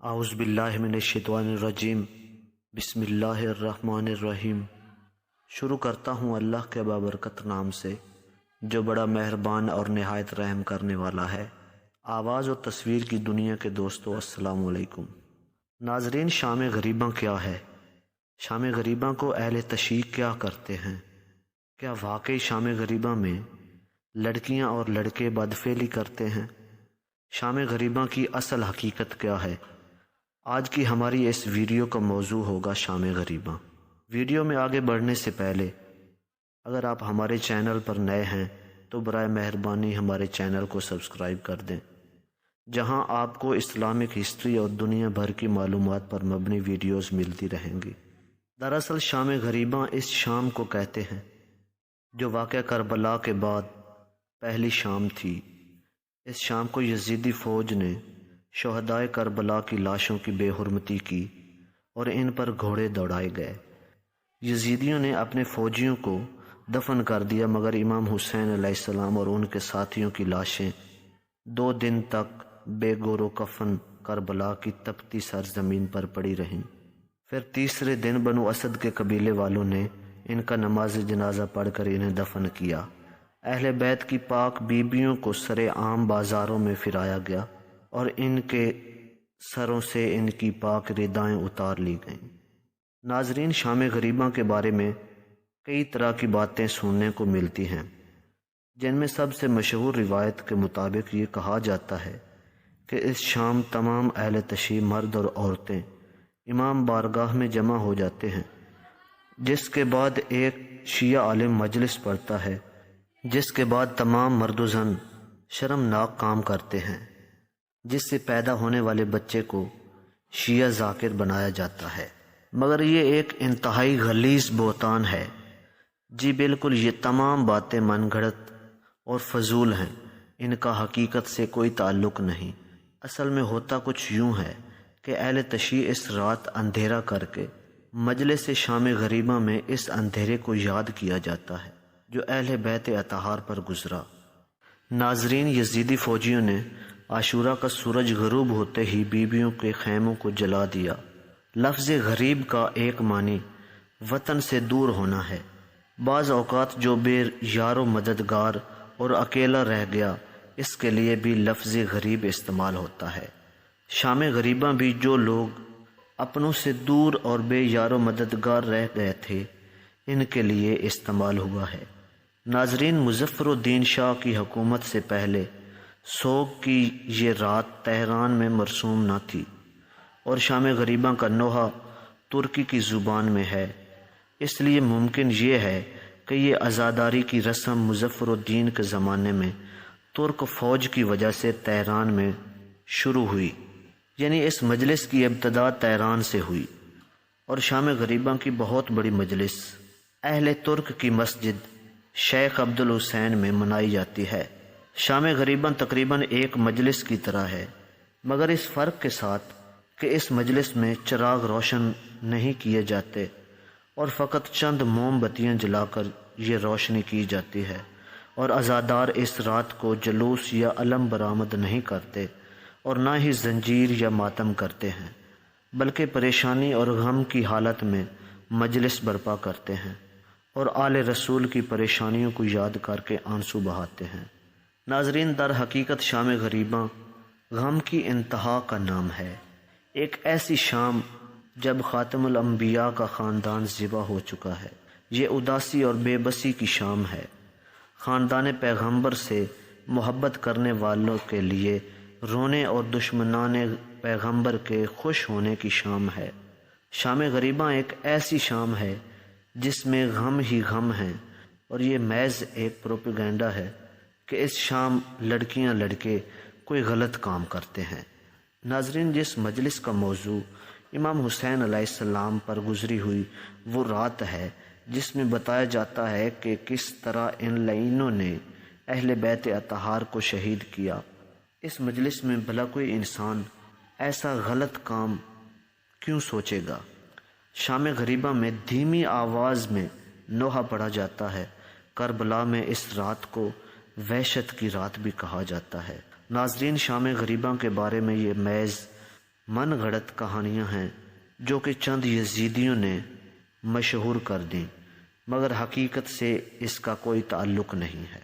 اعوذ باللہ من الشیطان الرجیم بسم اللہ الرحمن الرحیم۔ شروع کرتا ہوں اللہ کے بابرکت نام سے جو بڑا مہربان اور نہایت رحم کرنے والا ہے۔ آواز و تصویر کی دنیا کے دوستو السلام علیکم۔ ناظرین، شام غریباں کیا ہے؟ شام غریباں کو اہل تشیع کیا کرتے ہیں؟ کیا واقعی شام غریباں میں لڑکیاں اور لڑکے بدفعلی کرتے ہیں؟ شام غریباں کی اصل حقیقت کیا ہے؟ آج کی ہماری اس ویڈیو کا موضوع ہوگا شام غریباں۔ ویڈیو میں آگے بڑھنے سے پہلے اگر آپ ہمارے چینل پر نئے ہیں تو برائے مہربانی ہمارے چینل کو سبسکرائب کر دیں، جہاں آپ کو اسلامک ہسٹری اور دنیا بھر کی معلومات پر مبنی ویڈیوز ملتی رہیں گی۔ دراصل شام غریباں اس شام کو کہتے ہیں جو واقعہ کربلا کے بعد پہلی شام تھی۔ اس شام کو یزیدی فوج نے شہدائے کربلا کی لاشوں کی بے حرمتی کی اور ان پر گھوڑے دوڑائے گئے۔ یزیدیوں نے اپنے فوجیوں کو دفن کر دیا، مگر امام حسین علیہ السلام اور ان کے ساتھیوں کی لاشیں 2 دن تک بے گور و کفن کربلا کی تپتی سرزمین پر پڑی رہیں۔ پھر تیسرے دن بنو اسد کے قبیلے والوں نے ان کا نماز جنازہ پڑھ کر انہیں دفن کیا۔ اہل بیت کی پاک بیبیوں کو سرے عام بازاروں میں پھرایا گیا اور ان کے سروں سے ان کی پاک ردائیں اتار لی گئیں۔ ناظرین، شام غریباں کے بارے میں کئی طرح کی باتیں سننے کو ملتی ہیں، جن میں سب سے مشہور روایت کے مطابق یہ کہا جاتا ہے کہ اس شام تمام اہل تشیع مرد اور عورتیں امام بارگاہ میں جمع ہو جاتے ہیں، جس کے بعد ایک شیعہ عالم مجلس پڑھتا ہے، جس کے بعد تمام مرد و زن شرمناک کام کرتے ہیں، جس سے پیدا ہونے والے بچے کو شیعہ ذاکر بنایا جاتا ہے۔ مگر یہ ایک انتہائی غلیظ بہتان ہے۔ جی بالکل، یہ تمام باتیں من گھڑت اور فضول ہیں، ان کا حقیقت سے کوئی تعلق نہیں۔ اصل میں ہوتا کچھ یوں ہے کہ اہل تشیع اس رات اندھیرا کر کے مجلس شام غریباں میں اس اندھیرے کو یاد کیا جاتا ہے جو اہل بیت اطہار پر گزرا۔ ناظرین، یزیدی فوجیوں نے عاشورہ کا سورج غروب ہوتے ہی بیبیوں کے خیموں کو جلا دیا۔ لفظ غریب کا ایک معنی وطن سے دور ہونا ہے۔ بعض اوقات جو بے یار و مددگار اور اکیلا رہ گیا، اس کے لیے بھی لفظ غریب استعمال ہوتا ہے۔ شام غریباں بھی جو لوگ اپنوں سے دور اور بے یار و مددگار رہ گئے تھے، ان کے لیے استعمال ہوا ہے۔ ناظرین، مظفر الدین شاہ کی حکومت سے پہلے سوگ کی یہ رات تہران میں مرسوم نہ تھی، اور شام غریباں کا نوحہ ترکی کی زبان میں ہے۔ اس لیے ممکن یہ ہے کہ یہ عزاداری کی رسم مظفر الدین کے زمانے میں ترک فوج کی وجہ سے تہران میں شروع ہوئی، یعنی اس مجلس کی ابتدا تہران سے ہوئی، اور شام غریباں کی بہت بڑی مجلس اہل ترک کی مسجد شیخ عبد الحسین میں منائی جاتی ہے۔ شام غریباں تقریباً ایک مجلس کی طرح ہے، مگر اس فرق کے ساتھ کہ اس مجلس میں چراغ روشن نہیں کیے جاتے اور فقط چند موم بتیاں جلا کر یہ روشنی کی جاتی ہے، اور عزادار اس رات کو جلوس یا علم برآمد نہیں کرتے اور نہ ہی زنجیر یا ماتم کرتے ہیں، بلکہ پریشانی اور غم کی حالت میں مجلس برپا کرتے ہیں اور آل رسول کی پریشانیوں کو یاد کر کے آنسو بہاتے ہیں۔ ناظرین، در حقیقت شام غریباں غم کی انتہا کا نام ہے۔ ایک ایسی شام جب خاتم الانبیاء کا خاندان ذبح ہو چکا ہے۔ یہ اداسی اور بے بسی کی شام ہے۔ خاندان پیغمبر سے محبت کرنے والوں کے لیے رونے اور دشمنان پیغمبر کے خوش ہونے کی شام ہے۔ شام غریباں ایک ایسی شام ہے جس میں غم ہی غم ہیں، اور یہ محض ایک پروپیگنڈا ہے کہ اس شام لڑکیاں لڑکے کوئی غلط کام کرتے ہیں۔ ناظرین، جس مجلس کا موضوع امام حسین علیہ السلام پر گزری ہوئی وہ رات ہے جس میں بتایا جاتا ہے کہ کس طرح ان لعینوں نے اہل بیت اطہار کو شہید کیا، اس مجلس میں بھلا کوئی انسان ایسا غلط کام کیوں سوچے گا؟ شام غریباں میں دھیمی آواز میں نوحہ پڑھا جاتا ہے۔ کربلا میں اس رات کو وحشت کی رات بھی کہا جاتا ہے۔ ناظرین، شام غریباں کے بارے میں یہ محض من گھڑت کہانیاں ہیں جو کہ چند یزیدیوں نے مشہور کر دیں، مگر حقیقت سے اس کا کوئی تعلق نہیں ہے۔